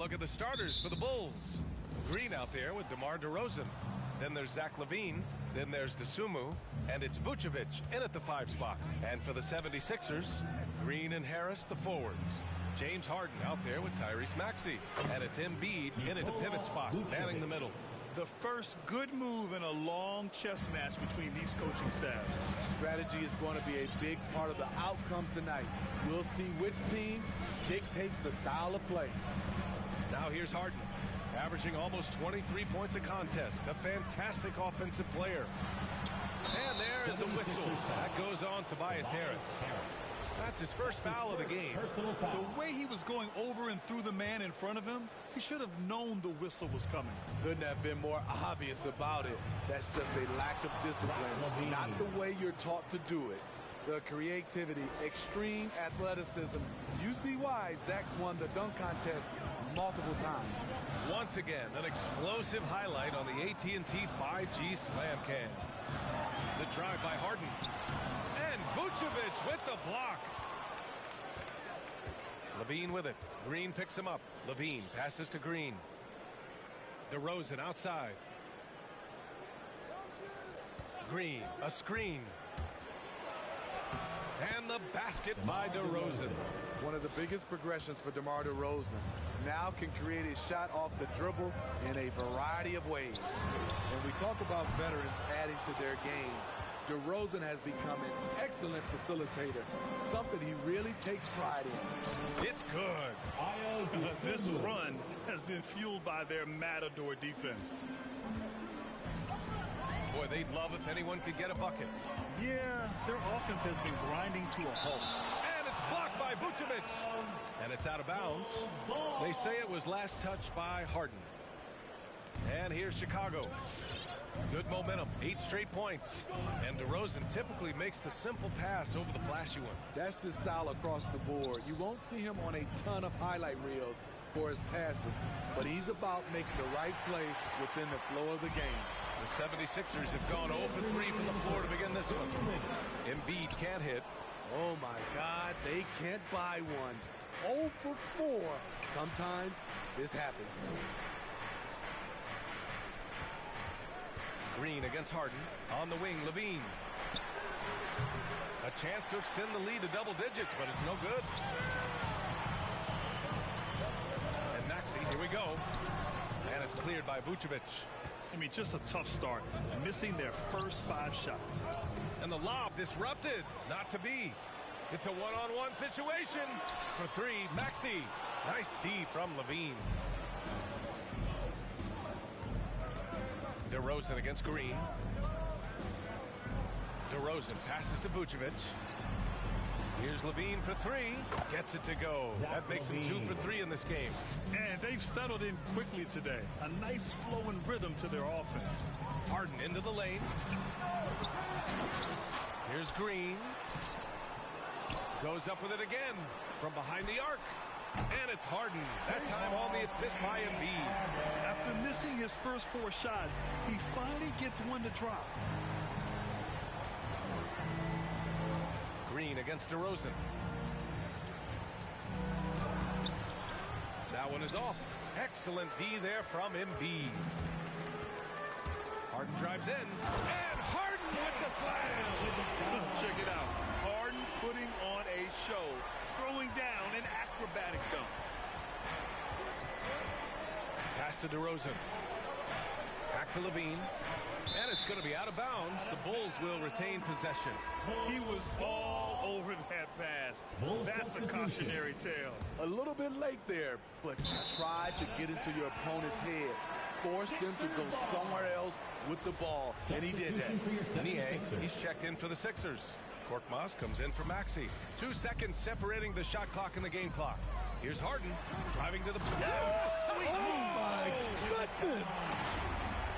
look at the starters for the Bulls. Green out there with DeMar DeRozan. Then there's Zach LaVine. Then there's Dosunmu. And it's Vucevic in at the 5 spot. And for the 76ers, Green and Harris, the forwards. James Harden out there with Tyrese Maxey. And it's Embiid in at the pivot spot, manning the middle. The first good move in a long chess match between these coaching staffs. Strategy is going to be a big part of the outcome tonight. We'll see which team dictates the style of play. Now here's Harden, averaging almost 23 points a contest. A fantastic offensive player. And there is a whistle. That goes on Tobias Harris. That's his first foul of the game. The way he was going over and through the man in front of him, he should have known the whistle was coming. Couldn't have been more obvious about it. That's just a lack of discipline, not the way you're taught to do it. The creativity, extreme athleticism. You see why Zach's won the dunk contest multiple times. Once again, an explosive highlight on the AT&T 5G Slam Cam. The drive by Harden. And Vucevic with the block. LaVine with it. Green picks him up. LaVine passes to Green. DeRozan outside. Green, a screen. And the basket by DeRozan. One of the biggest progressions for DeMar DeRozan. Now can create a shot off the dribble in a variety of ways. When we talk about veterans adding to their games, DeRozan has become an excellent facilitator, something he really takes pride in. It's good. This run has been fueled by their matador defense. Boy, they'd love if anyone could get a bucket. Yeah, their offense has been grinding to a halt. And it's blocked by Vucevic. And it's out of bounds. They say it was last touched by Harden. And here's Chicago. Good momentum, 8 straight points. And DeRozan typically makes the simple pass over the flashy one. That's his style across the board. You won't see him on a ton of highlight reels for his passing, but he's about making the right play within the flow of the game. The 76ers have gone 0 for 3 from the floor to begin this one. Embiid can't hit. Oh my God, they can't buy one. 0 for 4. Sometimes this happens. Green against Harden. On the wing, LaVine. A chance to extend the lead to double digits, but it's no good. And Maxey, here we go. And it's cleared by Vucevic. I mean, just a tough start. Missing their first 5 shots. And the lob disrupted. Not to be. It's a one-on-one situation. For 3, Maxey. Nice D from LaVine. DeRozan against Green. DeRozan passes to Vucevic. Here's LaVine for 3. Gets it to go. That makes him 2 for 3 in this game. And they've settled in quickly today. A nice flow and rhythm to their offense. Harden into the lane. Here's Green. Goes up with it again from behind the arc. And it's Harden. That time on the assist by Embiid. After missing his first 4 shots, he finally gets one to drop. Green against DeRozan. That one is off. Excellent D there from Embiid. Harden drives in. And Harden with the slam. Check it out. Harden putting on a show. Throwing down an acrobatic dunk. Pass to DeRozan. Back to LaVine. And it's going to be out of bounds. The Bulls will retain possession. He was all over that pass. That's a cautionary tale. A little bit late there, but you tried to get into your opponent's head. Forced him to go somewhere else with the ball, and he did that. Niang, he's checked in for the Sixers. Korkmaz comes in for Maxey. 2 seconds separating the shot clock and the game clock. Here's Harden driving to the... Oh my goodness!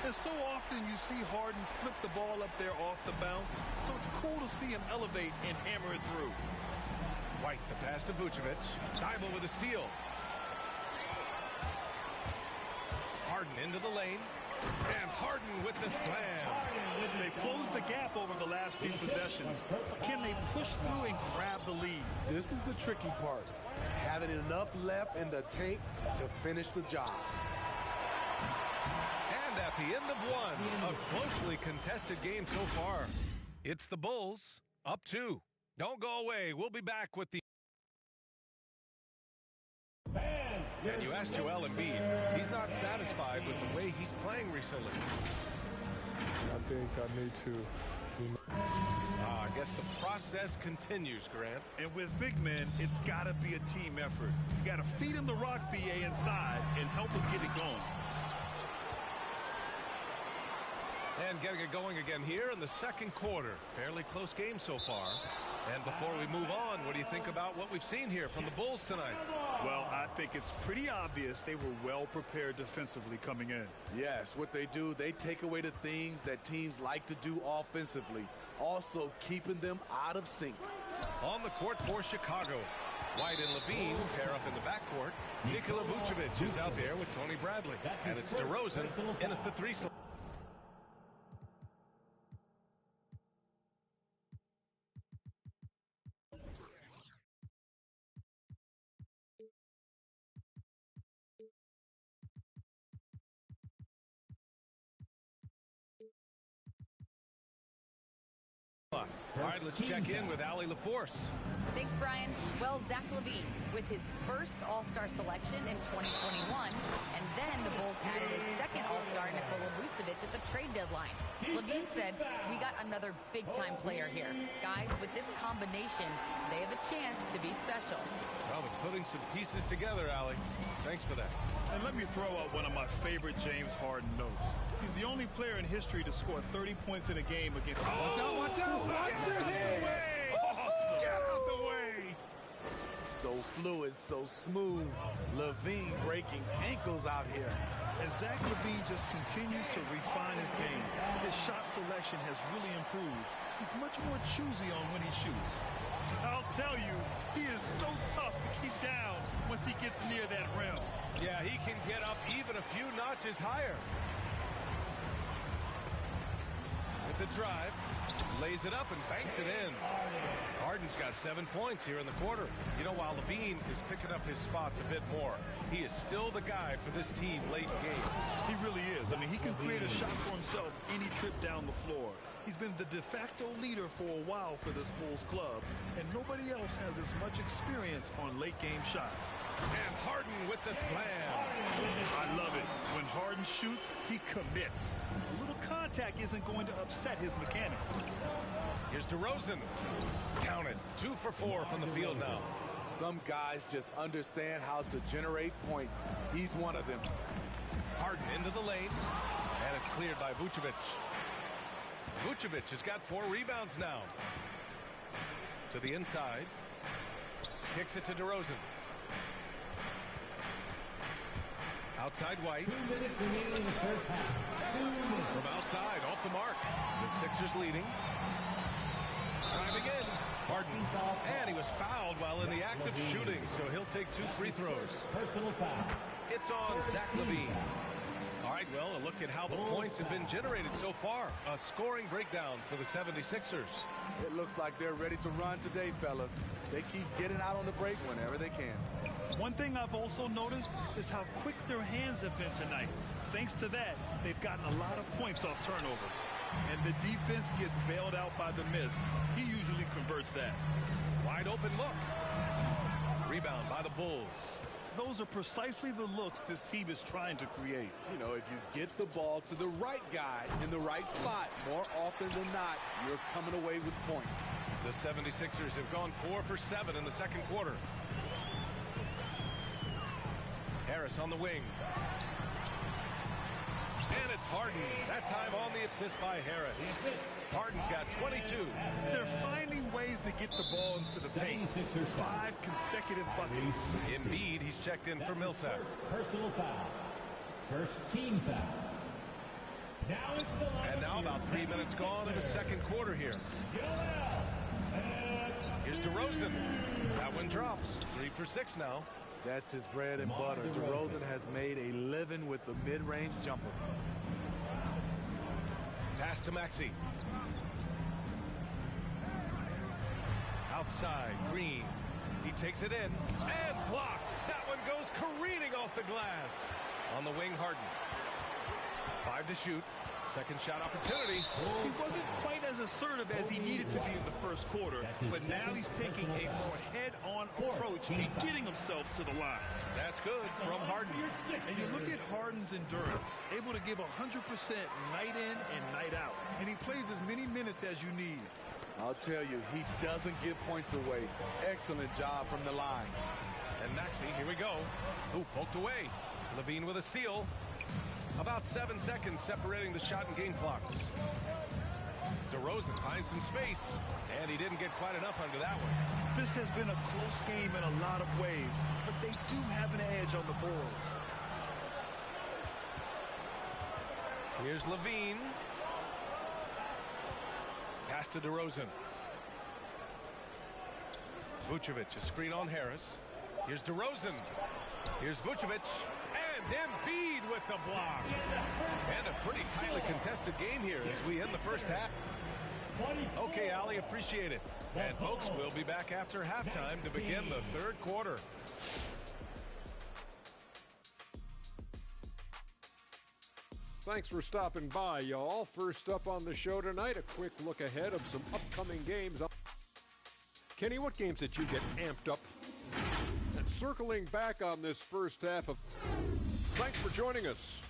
And so often you see Harden flip the ball up there off the bounce, so it's cool to see him elevate and hammer it through. White, the pass to Vucevic. Thibault with a steal. Harden into the lane. And Harden with the slam. They closed the gap over the last few possessions. Can they push through and grab the lead? This is the tricky part. having enough left in the tank to finish the job. And at the end of one, a closely contested game so far. It's the Bulls up 2. Don't go away. We'll be back with the... And you asked Joel Embiid. He's not satisfied with the way he's playing recently. I think I need to. I guess the process continues, Grant. And with big men, it's got to be a team effort. You got to feed him the rock, BA, inside and help him get it going. And getting it going again here in the second quarter. Fairly close game so far. And before we move on, what do you think about what we've seen here from the Bulls tonight? Well, I think it's pretty obvious they were well prepared defensively coming in. Yes, what they do, they take away the things that teams like to do offensively, also keeping them out of sync. On the court for Chicago, White and Levine pair up in the backcourt. Nikola Vucevic is out there with Tony Bradley. And it's DeRozan in at the 3 slot. All right, let's check in with Allie LaForce. Thanks, Brian. Well, Zach LaVine with his first All-Star selection in 2021, and then the Bulls added a second All-Star, Nikola Vucevic, at the trade deadline. LaVine said, "We got another big-time player here. Guys, with this combination, they have a chance to be special." Well, they're putting some pieces together, Allie. Thanks for that. And let me throw out one of my favorite James Harden notes. He's the only player in history to score 30 points in a game against... Watch out, watch out, watch Get out the way! Awesome. Get out the way! So fluid, so smooth. Levine breaking ankles out here. As Zach LaVine just continues to refine his game, his shot selection has really improved. He's much more choosy on when he shoots. I'll tell you, he is so tough to keep down once he gets near that rim. Yeah, he can get up even a few notches higher. With the drive, lays it up and banks it in. Harden's got 7 points here in the quarter. You know, while LaVine is picking up his spots a bit more, he is still the guy for this team late in games. He really is. I mean, he can create a shot for himself any trip down the floor. He's been the de facto leader for a while for this Bulls club, and nobody else has as much experience on late-game shots. And Harden with the slam. I love it. When Harden shoots, he commits. A little contact isn't going to upset his mechanics. Here's DeRozan. Count it. 2 for 4 from the field now. Some guys just understand how to generate points. He's one of them. Harden into the lane, and it's cleared by Vucevic. Vucevic has got 4 rebounds now. To the inside. Kicks it to DeRozan. Outside White. 2 minutes remaining in the first half. 2 minutes. From outside, off the mark. The Sixers leading. Driving in. Harden. And he was fouled while in the act of shooting, so he'll take 2 free throws. Personal foul. It's on Zach LaVine. All right, well, a look at how the points have been generated so far. A scoring breakdown for the 76ers. It looks like they're ready to run today, fellas. They keep getting out on the break whenever they can. One thing I've also noticed is how quick their hands have been tonight. Thanks to that, they've gotten a lot of points off turnovers. And the defense gets bailed out by the miss. He usually converts that. Wide open look. Rebound by the Bulls. Those are precisely the looks this team is trying to create. You know, if you get the ball to the right guy in the right spot, more often than not, you're coming away with points. The 76ers have gone 4 for 7 in the second quarter. Harris on the wing. And it's Harden. That time on the assist by Harris. Harden's got 22. They're finding ways to get the ball into the paint. 5 consecutive buckets. Embiid, he's checked in for Millsap. Personal foul. First team foul. Now it's the line. And now about 3 minutes gone in the second quarter here. Here's DeRozan. That one drops. 3 for 6 now. That's his bread and butter. DeRozan has made a living with the mid-range jumper. Pass to Maxey. Outside, Green. He takes it in and blocked. That one goes careening off the glass. On the wing, Harden. 5 to shoot. Second shot opportunity. He wasn't quite as assertive as he needed to be in the first quarter, but now he's taking a more head-on approach and getting himself to the line. That's good from Harden. And you look at Harden's endurance, able to give 100% night in and night out. And he plays as many minutes as you need. I'll tell you, he doesn't give points away. Excellent job from the line. And Maxey, here we go. Ooh, poked away. Levine with a steal. About 7 seconds separating the shot and game clocks. DeRozan finds some space, and he didn't get quite enough under that one. This has been a close game in a lot of ways, but they do have an edge on the boards. Here's Levine. Pass to DeRozan. Vucevic, a screen on Harris. Here's DeRozan. Here's Vucevic. And Embiid with the block. And a pretty tightly contested game here as we end the first half. Okay, Ali, appreciate it. And folks, we'll be back after halftime to begin the third quarter. Thanks for stopping by, y'all. First up on the show tonight, a quick look ahead of some upcoming games. Kenny, what games did you get amped up? And circling back on this first half of... Thanks for joining us.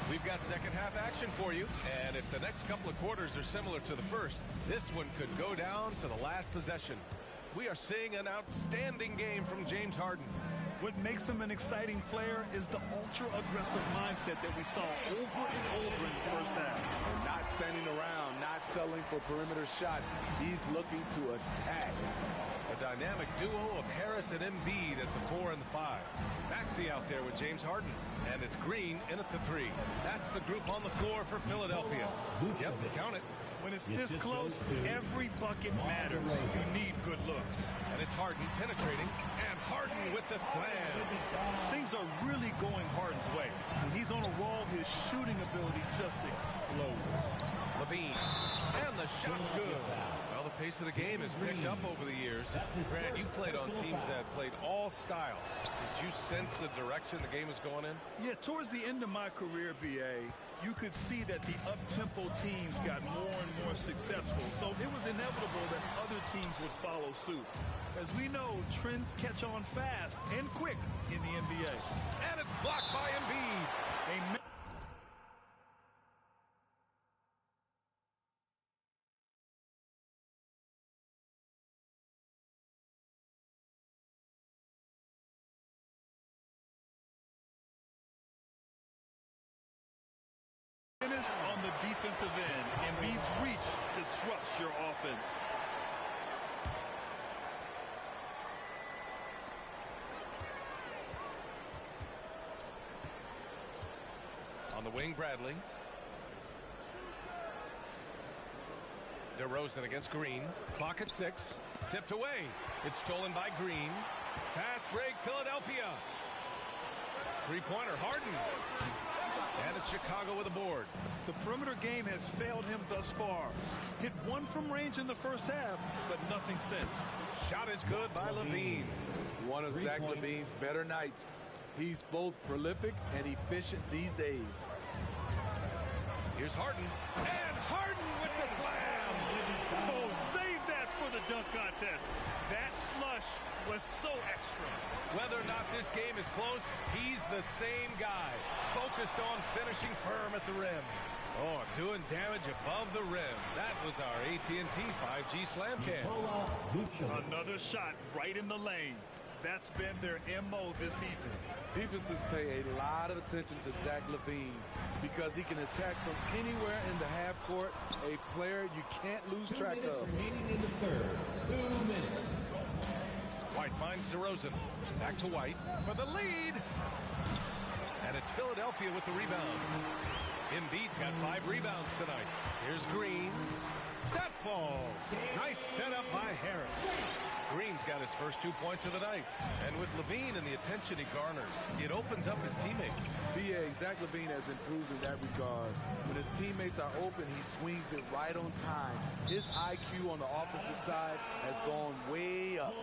We've got second half action for you, and if the next couple of quarters are similar to the first, this one could go down to the last possession. We are seeing an outstanding game from James Harden. What makes him an exciting player is the ultra-aggressive mindset that we saw over and over in the first half. And not standing around, not settling for perimeter shots. He's looking to attack. A dynamic duo of Harris and Embiid at the 4 and the 5. Maxey out there with James Harden. And it's Green in at the 3. That's the group on the floor for Philadelphia. Yep, count it. When it's this close, every bucket matters. You need good looks. And it's Harden penetrating, and Harden with the slam. Things are really going Harden's way. When he's on a roll, his shooting ability just explodes. Levine, and the shot's good. Well, the pace of the game has picked up over the years. Grant, you played on teams that played all styles. Did you sense the direction the game is going in? Yeah, towards the end of my career, BA, you could see that the up-tempo teams got more and more successful, so it was inevitable that other teams would follow suit. As we know, trends catch on fast and quick in the NBA. And it's blocked by Embiid. On the defensive end, Embiid's reach disrupts your offense. On the wing, Bradley. DeRozan against Green. Clock at 6. Tipped away. It's stolen by Green. Fast break, Philadelphia. Three-pointer, Harden. And it's Chicago with a board. The perimeter game has failed him thus far. Hit one from range in the first half, but nothing since. Shot is good by Levine. One of Zach LaVine's better nights. He's both prolific and efficient these days. Here's Harden. And Harden with the slam. Oh, save that for the dunk contest. That flush was so extra. Whether or not this game is close, he's the same guy. Focused on finishing firm at the rim. Oh, doing damage above the rim. That was our AT&T 5G slam cam. Another shot right in the lane. That's been their MO this evening. Defenses pay a lot of attention to Zach LaVine because he can attack from anywhere in the half court, a player you can't lose track of. Remaining in the third. 2 minutes. White finds DeRozan. Back to White for the lead. And it's Philadelphia with the rebound. Embiid's got 5 rebounds tonight. Here's Green. That falls. Nice setup by Harris. Green's got his first 2 points of the night. And with LaVine and the attention he garners, it opens up his teammates. B.A. Zach LaVine has improved in that regard. When his teammates are open, he swings it right on time. His IQ on the offensive side has gone way up.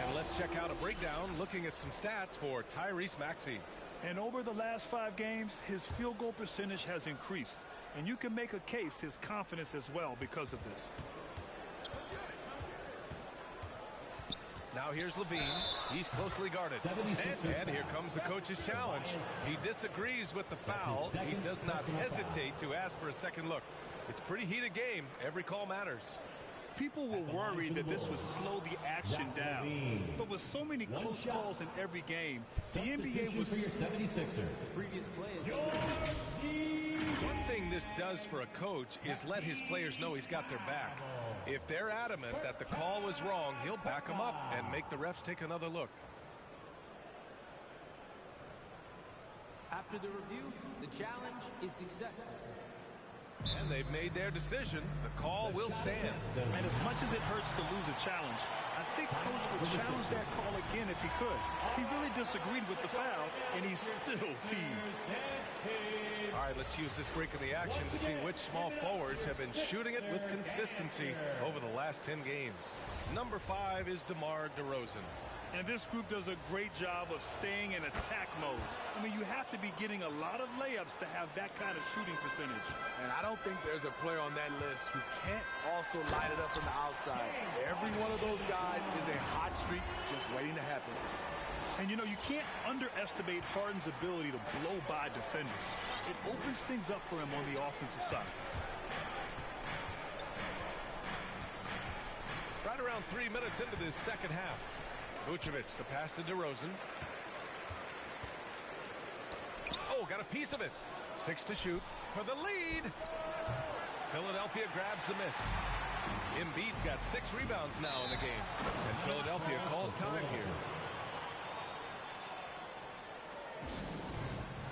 And let's check out a breakdown looking at some stats for Tyrese Maxey. And over the last 5 games, his field goal percentage has increased. And you can make a case his confidence as well because of this. Now here's LaVine. He's closely guarded. And here comes the coach's challenge. He disagrees with the foul. He does not hesitate to ask for a second look. It's a pretty heated game. Every call matters. People were worried that this would slow the action down. But with so many close calls in every game, the NBA was... One thing this does for a coach is let his players know he's got their back. If they're adamant that the call was wrong, he'll back them up and make the refs take another look. After the review, the challenge is successful. And they've made their decision. The call will stand. And as much as it hurts to lose a challenge, I think Coach would challenge that call again if he could. He really disagreed with the foul, and he still heaved. All right, let's use this break in the action to see which small forwards have been shooting it with consistency over the last 10 games. Number 5 is DeMar DeRozan. And this group does a great job of staying in attack mode. I mean, you have to be getting a lot of layups to have that kind of shooting percentage. And I don't think there's a player on that list who can't also light it up from the outside. Every one of those guys is a hot streak just waiting to happen. And, you know, you can't underestimate Harden's ability to blow by defenders. It opens things up for him on the offensive side. Right around 3 minutes into this second half. Vucevic, the pass to DeRozan. Oh, got a piece of it. 6 to shoot for the lead. Philadelphia grabs the miss. Embiid's got 6 rebounds now in the game. And Philadelphia calls time here.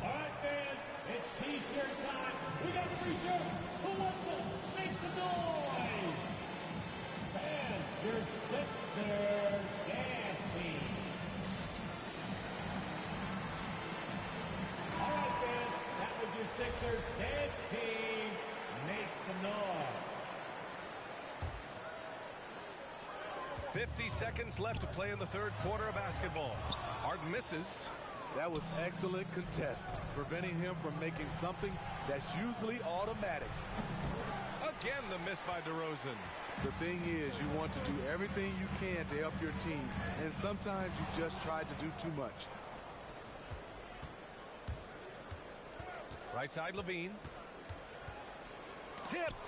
All right, fans, it's T-shirt time. We got free shirts. Who wants them? Make some noise. Fans, your Sixers dance team. All right, fans, that was your Sixers dance team. Make some noise. 50 seconds left to play in the third quarter of basketball. Harden misses. That was excellent contest, preventing him from making something that's usually automatic. Again, the miss by DeRozan. The thing is, you want to do everything you can to help your team, and sometimes you just try to do too much. Right side, LaVine. Tipped.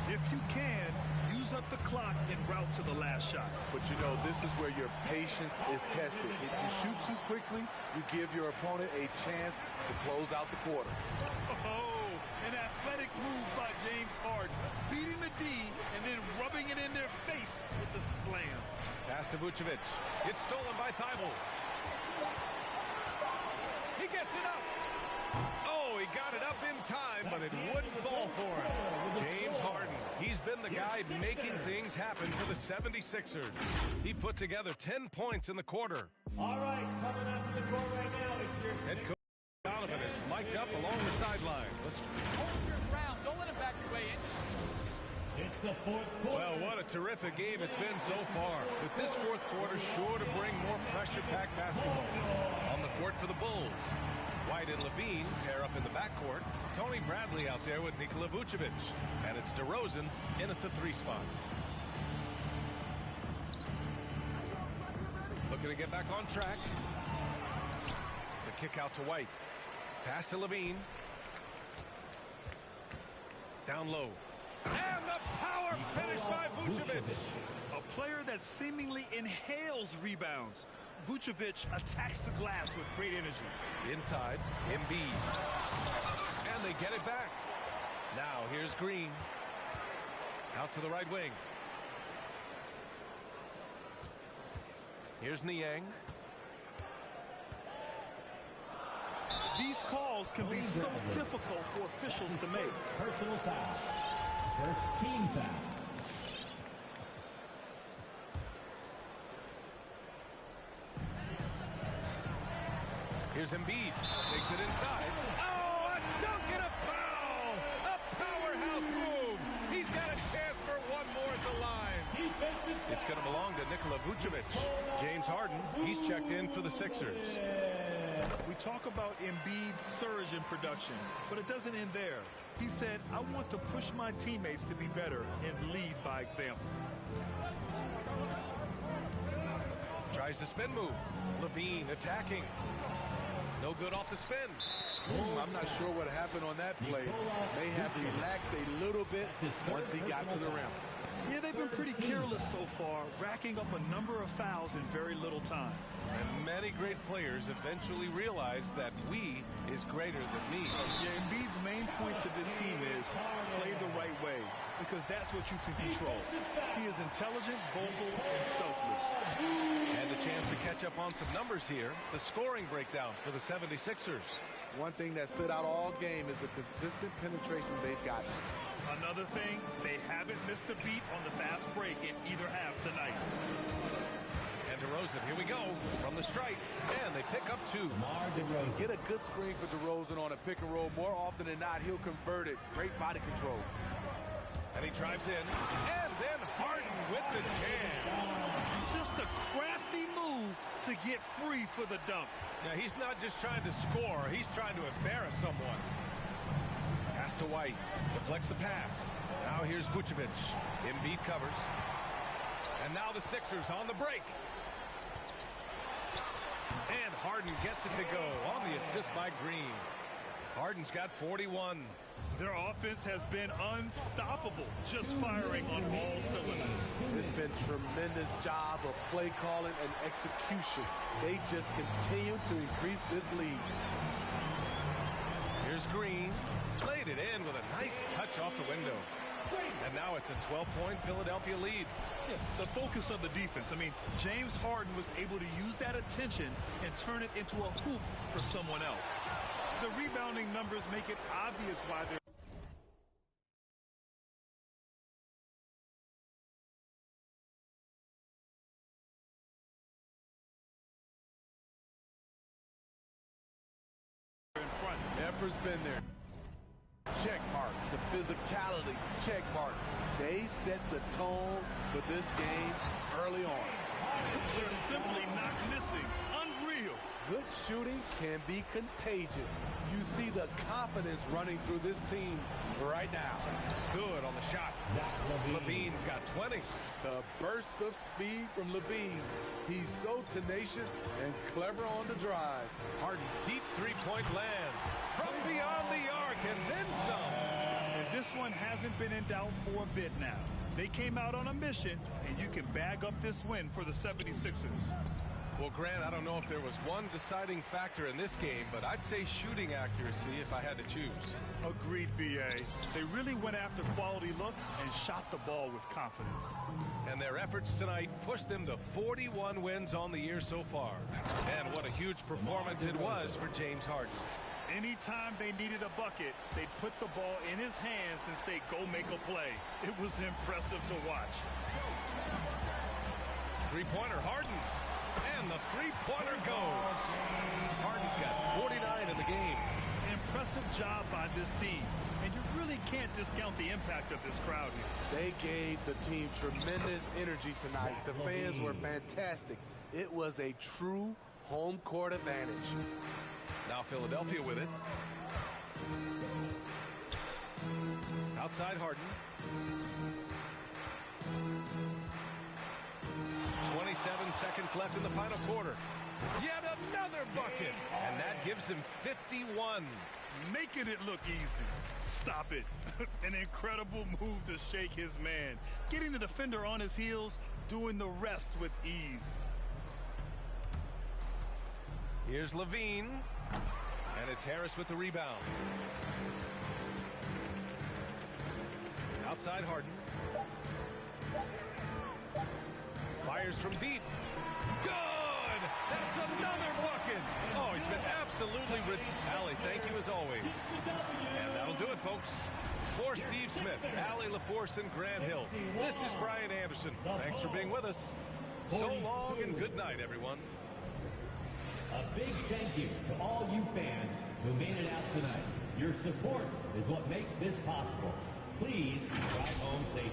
If you can, use up the clock en route to the last shot. But you know, this is where your patience is tested. If you shoot too quickly, you give your opponent a chance to close out the quarter. Oh, an athletic move by James Harden, beating the D and then rubbing it in their face with the slam. Pass to Vucevic. It's stolen by Thibault. He gets it up. Oh, he got it up in time, but it wouldn't fall for him. James Harden, he's been the guy making things happen for the 76ers. He put together 10 points in the quarter. All right, coming up to the court right now is your Head coach Donovan is mic'd up along the sideline. Hold your ground. Don't let him back your way in. It's the fourth quarter. Well, what a terrific game it's been so far. But this fourth quarter sure to bring more pressure-packed basketball. On the court for the Bulls, White and LaVine pair up in the backcourt. Tony Bradley out there with Nikola Vucevic. And it's DeRozan in at the 3 spot. Looking to get back on track. The kick out to White. Pass to LaVine. Down low. And the power finish by Vucevic. A player that seemingly inhales rebounds. Vucevic attacks the glass with great energy. Inside, Embiid. And they get it back. Now here's Green. Out to the right wing. Here's Niang. These calls can be so difficult for officials to make. Personal foul. First team foul. Here's Embiid. Takes it inside. Oh, a dunk and a foul! A powerhouse move! He's got a chance for one more at the line. It's going to belong to Nikola Vucevic. James Harden, he's checked in for the Sixers. We talk about Embiid's surge in production, but it doesn't end there. He said, I want to push my teammates to be better and lead by example. Tries the spin move. Levine attacking. No good off the spin. I'm not sure what happened on that play. May have relaxed a little bit once he got to the rim. Yeah, they've been pretty careless so far, racking up a number of fouls in very little time. And many great players eventually realize that we is greater than me. Yeah, Embiid's main point to this team is play the right way, because that's what you can control. He is intelligent, vocal, and selfless. And a chance to catch up on some numbers here. The scoring breakdown for the 76ers. One thing that stood out all game is the consistent penetration they've gotten. Another thing, they haven't missed a beat on the fast break in either half tonight. And DeRozan, here we go, from the stripe, and they pick up two. Get a good screen for DeRozan on a pick and roll. More often than not, he'll convert it. Great body control. And he drives in, and then Harden with the jam. Just a crafty move to get free for the dunk. Now, he's not just trying to score, he's trying to embarrass someone. Pass to White, deflects the pass. Now here's Vucevic. Embiid covers. And now the Sixers on the break. And Harden gets it to go on the assist by Green. Harden's got 41. Their offense has been unstoppable, just firing on all cylinders. It's been tremendous job of play calling and execution. They just continue to increase this lead. Here's Green. Played it in with a nice touch off the window. And now it's a 12-point Philadelphia lead. Yeah, the focus of the defense. I mean, James Harden was able to use that attention and turn it into a hoop for someone else. The rebounding numbers make it obvious why they're in front. Effort's been there. Check mark. The physicality, check mark. They set the tone for this game early on. They're simply not missing. Unreal. Good shooting can be contagious. You see the confidence running through this team right now. Good on the shot. Levine's got 20. The burst of speed from Levine. He's so tenacious and clever on the drive. Harden, deep three-point land. From beyond the arc and then some. And this one hasn't been in doubt for a bit now. They came out on a mission, and you can bag up this win for the 76ers. Well, Grant, I don't know if there was one deciding factor in this game, but I'd say shooting accuracy if I had to choose. Agreed, B.A. They really went after quality looks and shot the ball with confidence. And their efforts tonight pushed them to 41 wins on the year so far. And what a huge performance it was for James Harden. Anytime they needed a bucket, they'd put the ball in his hands and say, go make a play. It was impressive to watch. Three-pointer, Harden. And the three-pointer goes. Harden's got 49 in the game. Impressive job by this team. And you really can't discount the impact of this crowd here. They gave the team tremendous energy tonight. The fans were fantastic. It was a true home court advantage. Now Philadelphia with it. Outside Harden. 27 seconds left in the final quarter. Yet another bucket. And that gives him 51. Making it look easy. Stop it. An incredible move to shake his man. Getting the defender on his heels, doing the rest with ease. Here's Levine. And it's Harris with the rebound. Outside Harden. Fires from deep. Good! That's another bucket! Oh, he's been absolutely Absolutely. Allie, thank you as always. And that'll do it, folks. For Steve Smith, Allie LaForce, and Grant Hill, this is Brian Anderson. Thanks for being with us. So long and good night, everyone. A big thank you to all you fans who made it out tonight. Your support is what makes this possible. Please drive home safely.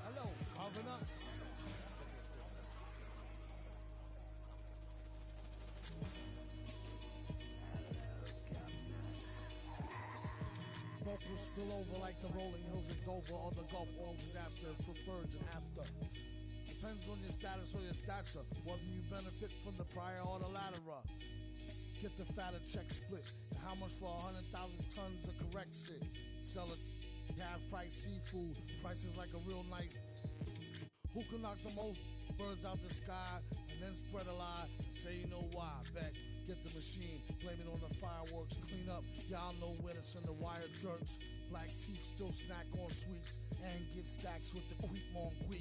Hello, Governor. Vocals spill over like the rolling hills of Dover or the Gulf War disaster for virgin after. Depends on your status or your stature, whether you benefit from the prior or the latter. Get the fatter check split, and how much for 100,000 tons of correct shit. Sell it, half price seafood, prices like a real nice. Who can knock the most birds out the sky and then spread a lie and say you know why? Bet, get the machine, blame it on the fireworks, clean up. Y'all know where to send the wire jerks. Black teeth still snack on sweets and get stacks with the quick on quick.